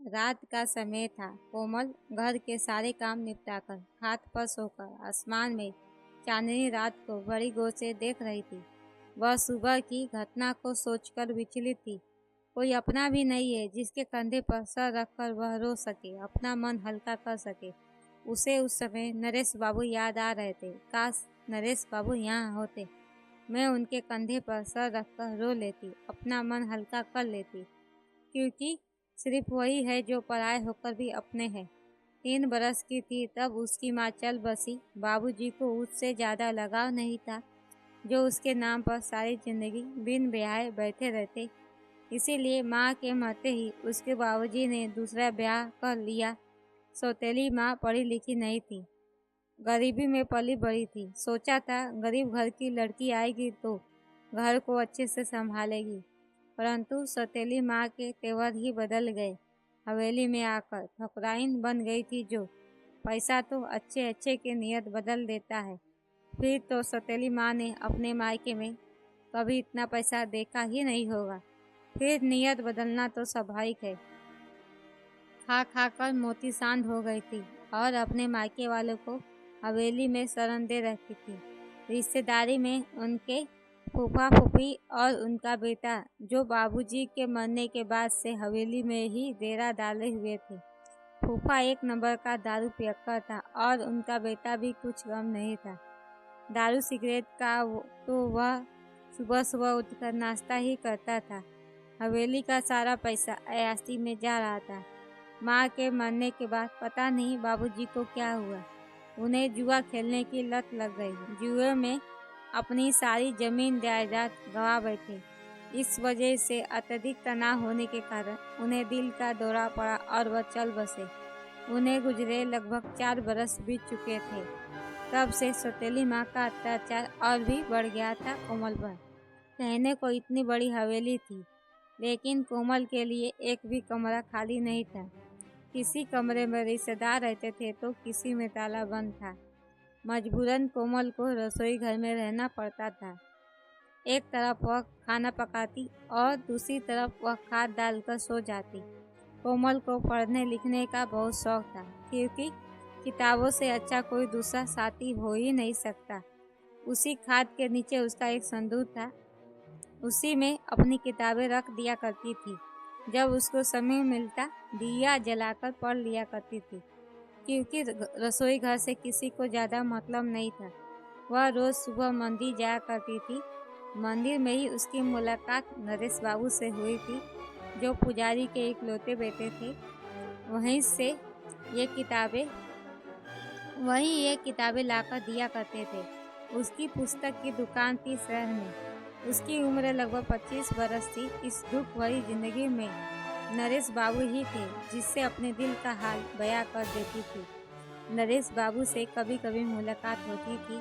रात का समय था। कोमल घर के सारे काम निपटाकर खाट पर सोकर आसमान में चांदनी रात को बड़ी गौर से देख रही थी। वह सुबह की घटना को सोचकर विचलित थी। कोई अपना भी नहीं है जिसके कंधे पर सर रखकर वह रो सके, अपना मन हल्का कर सके। उसे उस समय नरेश बाबू याद आ रहे थे। काश नरेश बाबू यहाँ होते, मैं उनके कंधे पर सर रखकर रो लेती, अपना मन हल्का कर लेती, क्योंकि सिर्फ वही है जो पराए होकर भी अपने हैं। 3 बरस की थी तब उसकी माँ चल बसी। बाबूजी को उससे ज़्यादा लगाव नहीं था, जो उसके नाम पर सारी जिंदगी बिन ब्याहे बैठे रहते। इसीलिए माँ के मरते ही उसके बाबूजी ने दूसरा ब्याह कर लिया। सौतेली माँ पढ़ी लिखी नहीं थी, गरीबी में पली बड़ी थी। सोचा था गरीब घर की लड़की आएगी तो घर को अच्छे से संभालेगी, परंतु सौतेली माँ के तेवर ही बदल गए। हवेली में आकर ठकुराइन बन गई थी। जो पैसा तो अच्छे अच्छे के नियत बदल देता है। फिर तो सौतेली माँ ने अपने मायके में कभी इतना पैसा देखा ही नहीं होगा। फिर नियत बदलना तो स्वाभाविक है। खा खा कर मोती सांड हो गई थी और अपने मायके वालों को हवेली में शरण दे रहती थी। रिश्तेदारी में उनके फूफा फूफी और उनका बेटा, जो बाबूजी के मरने के बाद से हवेली में ही डेरा डाले हुए थे। फूफा एक नंबर का दारू पियक्कर था और उनका बेटा भी कुछ कम नहीं था। दारू सिगरेट का तो वह सुबह सुबह उठकर नाश्ता ही करता था। हवेली का सारा पैसा अयाशी में जा रहा था। माँ के मरने के बाद पता नहीं बाबूजी को क्या हुआ, उन्हें जुआ खेलने की लत लग गई। जुए में अपनी सारी जमीन जायदाद गंवा बैठे। इस वजह से अत्यधिक तनाव होने के कारण उन्हें दिल का दौरा पड़ा और वह चल बसे। उन्हें गुजरे लगभग 4 बरस बीत चुके थे। तब से सौतेली माँ का अत्याचार और भी बढ़ गया था कोमल पर। कहने को इतनी बड़ी हवेली थी, लेकिन कोमल के लिए एक भी कमरा खाली नहीं था। किसी कमरे में रिश्तेदार रहते थे तो किसी में ताला बंद था। मजबूरन कोमल को रसोई घर में रहना पड़ता था। एक तरफ वह खाना पकाती और दूसरी तरफ वह खाद डालकर सो जाती। कोमल को पढ़ने लिखने का बहुत शौक था, क्योंकि किताबों से अच्छा कोई दूसरा साथी हो ही नहीं सकता। उसी खाद के नीचे उसका एक संदूक था, उसी में अपनी किताबें रख दिया करती थी। जब उसको समय मिलता दिया जलाकर पढ़ लिया करती थी, क्योंकि रसोई घर से किसी को ज़्यादा मतलब नहीं था। वह रोज़ सुबह मंदिर जाया करती थी। मंदिर में ही उसकी मुलाकात नरेश बाबू से हुई थी, जो पुजारी के इकलौते बेटे थे। वहीं ये किताबें लाकर दिया करते थे। उसकी पुस्तक की दुकान थी शहर में। उसकी उम्र लगभग 25 बरस थी। इस दुख भरी जिंदगी में नरेश बाबू ही थे जिससे अपने दिल का हाल बयां कर देती थी। नरेश बाबू से कभी कभी मुलाकात होती थी,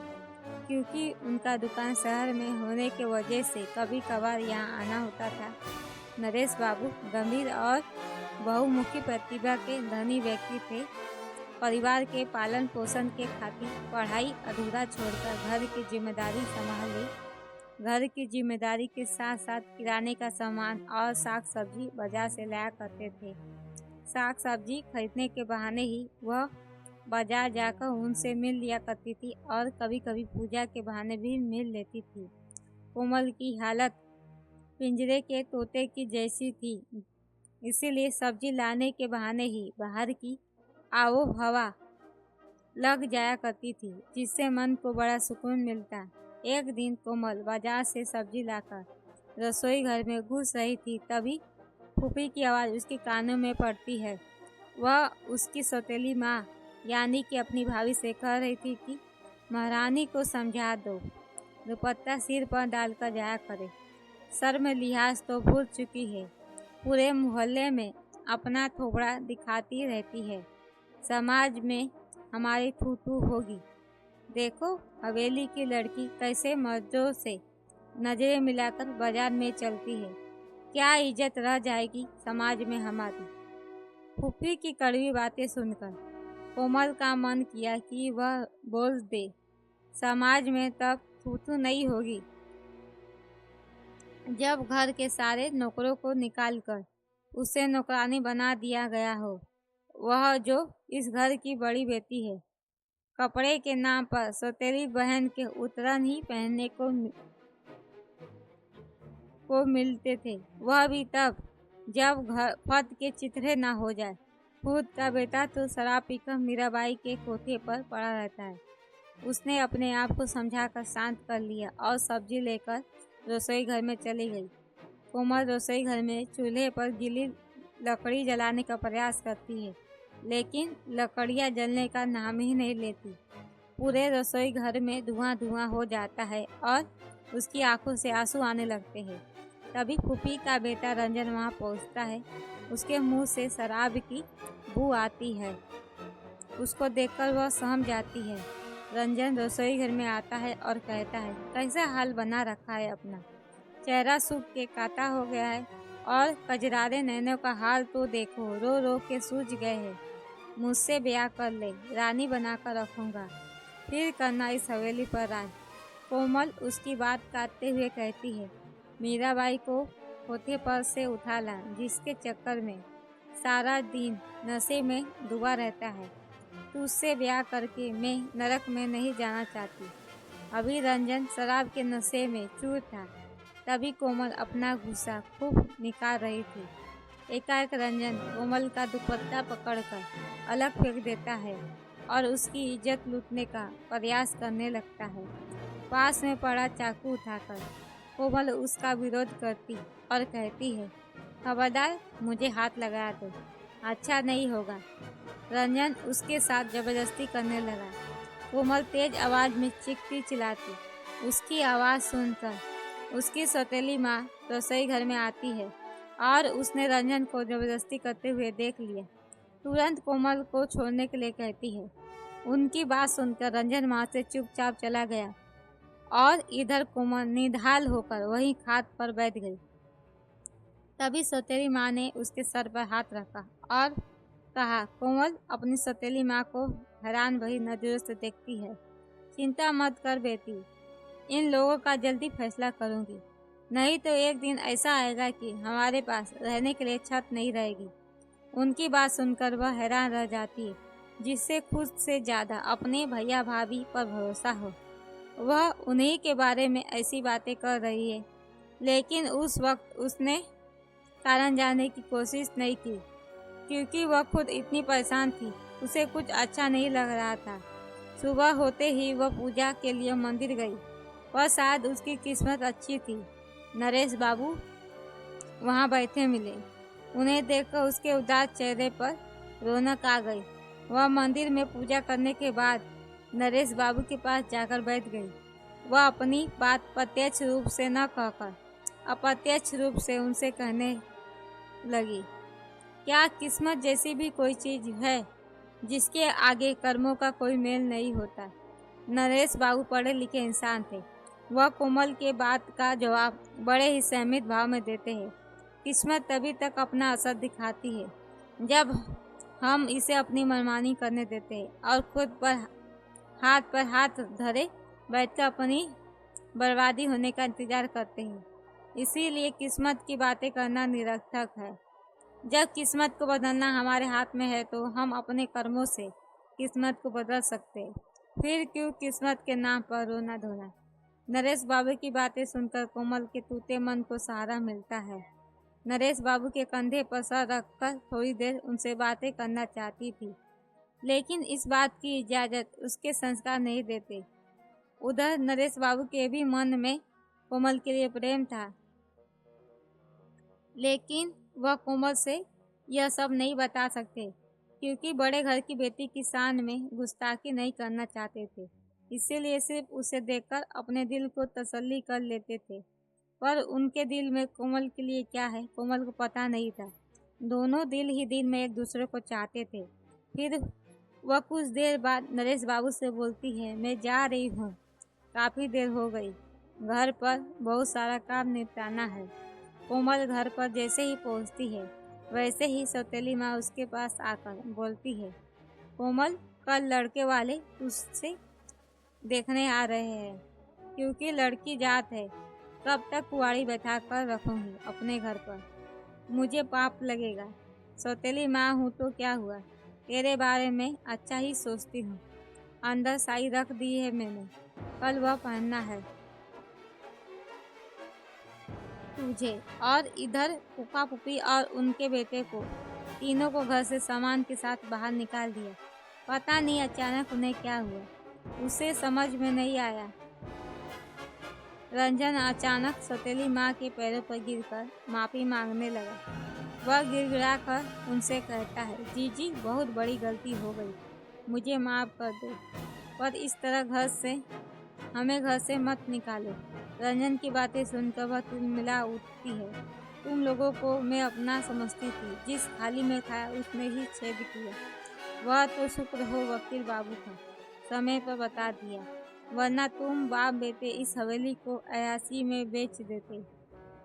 क्योंकि उनका दुकान शहर में होने की वजह से कभी कभार यहाँ आना होता था। नरेश बाबू गंभीर और बहुमुखी प्रतिभा के धनी व्यक्ति थे। परिवार के पालन पोषण के खातिर पढ़ाई अधूरा छोड़कर घर की जिम्मेदारी संभाली। घर की जिम्मेदारी के साथ साथ किराने का सामान और साग सब्जी बाजार से लाया करते थे। साग सब्जी खरीदने के बहाने ही वह बाजार जाकर उनसे मिल लिया करती थी और कभी कभी पूजा के बहाने भी मिल लेती थी। कोमल की हालत पिंजरे के तोते की जैसी थी, इसीलिए सब्जी लाने के बहाने ही बाहर की आबो हवा लग जाया करती थी, जिससे मन को बड़ा सुकून मिलता। एक दिन कोमल बाजार से सब्जी लाकर रसोई घर में घुस रही थी, तभी फूफी की आवाज़ उसके कानों में पड़ती है। वह उसकी सौतेली माँ यानी कि अपनी भाभी से कह रही थी कि महारानी को समझा दो, दुपट्टा सिर पर डालकर जाया करे। सर में लिहाज तो भूल चुकी है, पूरे मोहल्ले में अपना थोबड़ा दिखाती रहती है। समाज में हमारी थू होगी। देखो हवेली की लड़की कैसे मर्दों से नजरें मिलाकर बाजार में चलती है, क्या इज्जत रह जाएगी समाज में हमारी। फूफी की कड़वी बातें सुनकर कोमल का मन किया कि वह बोल दे, समाज में तब थू नहीं होगी जब घर के सारे नौकरों को निकालकर उसे नौकरानी बना दिया गया हो, वह जो इस घर की बड़ी बेटी है। कपड़े के नाम पर सौतेली बहन के उतरन ही पहनने को मिलते थे, वह भी तब जब घर फट के चिथड़े ना हो जाए। खुद का बेटा तो शराब पीकर मीराबाई के कोठे पर पड़ा रहता है। उसने अपने आप को समझाकर शांत कर लिया और सब्जी लेकर रसोई घर में चली गई। कोमल रसोई घर में चूल्हे पर गीली लकड़ी जलाने का प्रयास करती है, लेकिन लकड़ियाँ जलने का नाम ही नहीं लेती। पूरे रसोई घर में धुआं धुआं हो जाता है और उसकी आंखों से आंसू आने लगते हैं। तभी फूफी का बेटा रंजन वहाँ पहुँचता है। उसके मुंह से शराब की बू आती है। उसको देखकर वह सहम जाती है। रंजन रसोई घर में आता है और कहता है, कैसा हाल बना रखा है अपना। चेहरा सूख के काटा हो गया है और कजरारे नैनों का हाल तो देखो, रो रो के सूझ गए हैं। मुझसे ब्याह कर ले, रानी बनाकर रखूंगा, फिर करना इस हवेली पर राज। कोमल उसकी बात काटते हुए कहती है, मीराबाई को कोठे पर से उठा ला, जिसके चक्कर में सारा दिन नशे में डूबा रहता है। तू उससे ब्याह करके मैं नरक में नहीं जाना चाहती। अभी रंजन शराब के नशे में चूर था। तभी कोमल अपना गुस्सा खूब निकाल रही थी। एकाएक रंजन कोमल का दुपट्टा पकड़कर अलग फेंक देता है और उसकी इज्जत लूटने का प्रयास करने लगता है। पास में पड़ा चाकू उठाकर कोमल उसका विरोध करती और कहती है, खबरदार मुझे हाथ लगा दो, अच्छा नहीं होगा। रंजन उसके साथ जबरदस्ती करने लगा। कोमल तेज आवाज़ में चीखती चिल्लाती। उसकी आवाज़ सुनकर उसकी सौतेली माँ रसोई घर में आती है और उसने रंजन को जबरदस्ती करते हुए देख लिया। तुरंत कोमल को छोड़ने के लिए कहती है। उनकी बात सुनकर रंजन वहाँ से चुपचाप चला गया और इधर कोमल निढाल होकर वहीं खाट पर बैठ गई। तभी सौतेली माँ ने उसके सर पर हाथ रखा और कहा, कोमल अपनी सौतेली माँ को हैरान भरी नजरों से देखती है। चिंता मत कर बेटी, इन लोगों का जल्दी फैसला करूंगी, नहीं तो एक दिन ऐसा आएगा कि हमारे पास रहने के लिए छत नहीं रहेगी। उनकी बात सुनकर वह हैरान रह जाती है, जिससे खुद से ज़्यादा अपने भैया भाभी पर भरोसा हो। वह उन्हीं के बारे में ऐसी बातें कर रही है, लेकिन उस वक्त उसने कारण जानने की कोशिश नहीं की, क्योंकि वह खुद इतनी परेशान थी। उसे कुछ अच्छा नहीं लग रहा था। सुबह होते ही वह पूजा के लिए मंदिर गई। वह शायद उसकी किस्मत अच्छी थी। नरेश बाबू वहाँ बैठे मिले। उन्हें देखकर उसके उदास चेहरे पर रौनक आ गई। वह मंदिर में पूजा करने के बाद नरेश बाबू के पास जाकर बैठ गई। वह अपनी बात प्रत्यक्ष रूप से न कहकर अप्रत्यक्ष रूप से उनसे कहने लगी, क्या किस्मत जैसी भी कोई चीज़ है जिसके आगे कर्मों का कोई मेल नहीं होता। नरेश बाबू पढ़े लिखे इंसान थे। वह कोमल के बात का जवाब बड़े ही सहमित भाव में देते हैं। किस्मत तभी तक अपना असर दिखाती है जब हम इसे अपनी मनमानी करने देते हैं और खुद पर हाथ धरे बैठकर अपनी बर्बादी होने का इंतजार करते हैं। इसीलिए किस्मत की बातें करना निरर्थक है। जब किस्मत को बदलना हमारे हाथ में है तो हम अपने कर्मों से किस्मत को बदल सकते हैं। फिर क्यों किस्मत के नाम पर रोना धोना। नरेश बाबू की बातें सुनकर कोमल के टूटे मन को सहारा मिलता है। नरेश बाबू के कंधे पर सर रखकर थोड़ी देर उनसे बातें करना चाहती थी, लेकिन इस बात की इजाज़त उसके संस्कार नहीं देते। उधर नरेश बाबू के भी मन में कोमल के लिए प्रेम था, लेकिन वह कोमल से यह सब नहीं बता सकते, क्योंकि बड़े घर की बेटी की शान में गुस्ताखी नहीं करना चाहते थे। इसीलिए सिर्फ उसे देखकर अपने दिल को तसल्ली कर लेते थे। पर उनके दिल में कोमल के लिए क्या है, कोमल को पता नहीं था। दोनों दिल ही दिल में एक दूसरे को चाहते थे। फिर वह कुछ देर बाद नरेश बाबू से बोलती है, मैं जा रही हूँ, काफ़ी देर हो गई, घर पर बहुत सारा काम निपटाना है। कोमल घर पर जैसे ही पहुँचती है, वैसे ही सौतेली माँ उसके पास आकर बोलती है, कोमल कल लड़के वाले उससे देखने आ रहे हैं, क्योंकि लड़की जात है, कब तक कुंवारी बैठा कर रखूँगी अपने घर पर। मुझे पाप लगेगा। सौतेली माँ हूँ तो क्या हुआ, तेरे बारे में अच्छा ही सोचती हूँ। अंदर साड़ी रख दी है मैंने, कल वह पहनना है तुझे। और इधर फूफा फूफी और उनके बेटे को, तीनों को घर से सामान के साथ बाहर निकाल दिया। पता नहीं अचानक उन्हें क्या हुआ, उसे समझ में नहीं आया। रंजन अचानक सौतेली माँ के पैरों पर गिरकर माफी मांगने लगा। वह गिड़गिड़ा कर उनसे कहता है, जीजी बहुत बड़ी गलती हो गई, मुझे माफ कर दो, पर इस तरह हमें घर से मत निकालो। रंजन की बातें सुनकर वह तिलमिला उठती है। तुम लोगों को मैं अपना समझती थी, जिस थाली में खाया उसमें ही छेद किया। वह तो शुक्र हो वकील बाबू का समय पर बता दिया, वरना तुम बाप बेटे इस हवेली को अयासी में बेच देते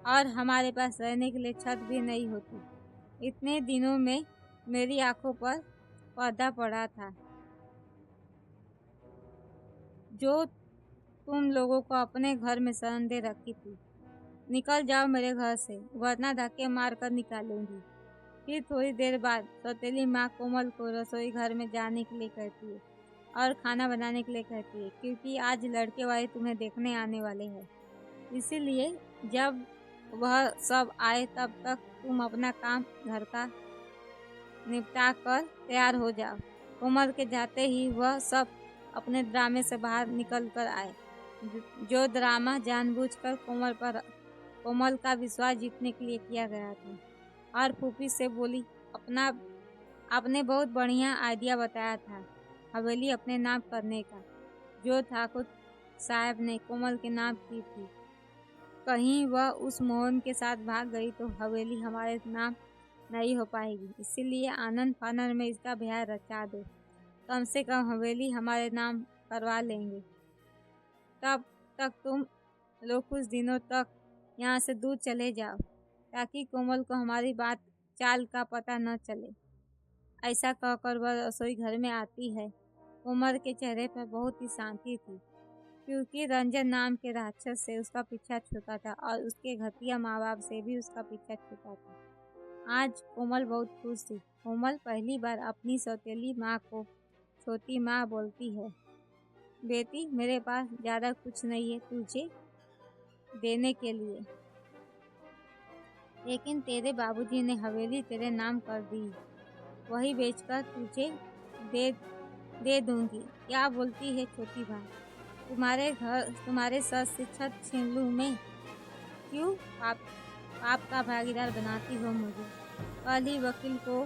और हमारे पास रहने के लिए छत भी नहीं होती। इतने दिनों में मेरी आंखों पर पर्दा पड़ा था। जो तुम लोगों को अपने घर में शरण दे रखी थी। निकल जाओ मेरे घर से, वरना धक्के मार कर निकालूंगी। फिर थोड़ी देर बाद सौतेली माँ कोमल को रसोई घर में जाने के लिए कहती है और खाना बनाने के लिए कहती है, क्योंकि आज लड़के वाले तुम्हें देखने आने वाले हैं। इसीलिए जब वह सब आए तब तक तुम अपना काम घर का निपटा कर तैयार हो जाओ। कोमल के जाते ही वह सब अपने ड्रामे से बाहर निकल कर आए, जो ड्रामा जानबूझकर कोमल का विश्वास जीतने के लिए किया गया था। और फूफी से बोली, आपने बहुत बढ़िया आइडिया बताया था हवेली अपने नाम करने का, जो ठाकुर साहब ने कोमल के नाम की थी। कहीं वह उस मोहन के साथ भाग गई तो हवेली हमारे नाम नहीं हो पाएगी। इसीलिए आनंद फानन में इसका ब्याह रचा दो, कम से कम हवेली हमारे नाम करवा लेंगे। तब तक तुम लोग कुछ दिनों तक यहाँ से दूर चले जाओ, ताकि कोमल को हमारी बात चाल का पता न चले। ऐसा कहकर वह रसोई घर में आती है। कोमल के चेहरे पर बहुत ही शांति थी, क्योंकि रंजन नाम के राक्षस से उसका पीछा छूटा था और उसके घटिया माँ बाप से भी उसका पीछा छूटा था। आज कोमल बहुत खुश थी। कोमल पहली बार अपनी सौतेली माँ को छोटी माँ बोलती है। बेटी, मेरे पास ज़्यादा कुछ नहीं है तुझे देने के लिए, लेकिन तेरे बाबूजी ने हवेली तेरे नाम कर दी, वही बेचकर तुझे दे दूंगी। क्या बोलती है छोटी भाई? तुम्हारे सर से छत छीन लूं मैं? क्यों पाप का भागीदार बनाती हो मुझे? कल ही वकील को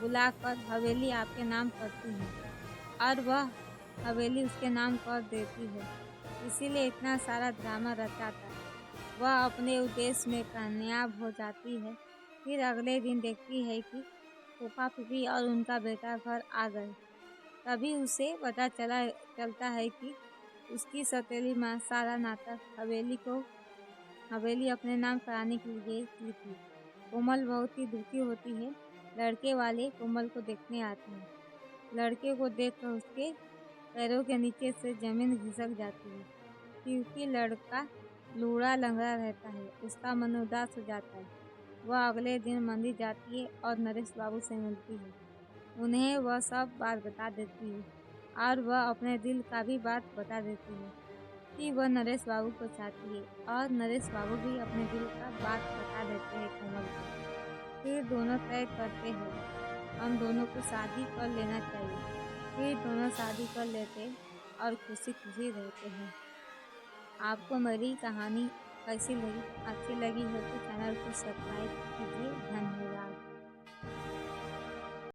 बुलाकर हवेली आपके नाम करती हूँ और वह हवेली उसके नाम कर देती है। इसीलिए इतना सारा ड्रामा रचा था। वह अपने उद्देश्य में कामयाब हो जाती है। फिर अगले दिन देखती है कि फूफा फूफी और उनका बेटा घर आ गए। तभी उसे पता चलता है कि उसकी सौतेली माँ सारा नाटक हवेली अपने नाम कराने के लिए की थी। कोमल बहुत ही दुखी होती है। लड़के वाले कोमल को देखने आते हैं। लड़के को देखकर उसके पैरों के नीचे से जमीन खिसक जाती है, क्योंकि लड़का लूढ़ा लंगड़ा रहता है। उसका मन उदास हो जाता है। वह अगले दिन मंदिर जाती है और नरेश बाबू से मिलती है। उन्हें वह सब बात बता देती है और वह अपने दिल का भी बात बता देती है कि वह नरेश बाबू को चाहती है, और नरेश बाबू भी अपने दिल का बात बता देते हैं कोमल को। फिर दोनों तय करते हैं हम दोनों को शादी कर लेना चाहिए। फिर दोनों शादी कर लेते और खुशी खुशी रहते हैं। आपको मेरी कहानी कैसी लगी? अच्छी लगी हो तो चैनल को सब्सक्राइब कीजिए। धन्यवाद।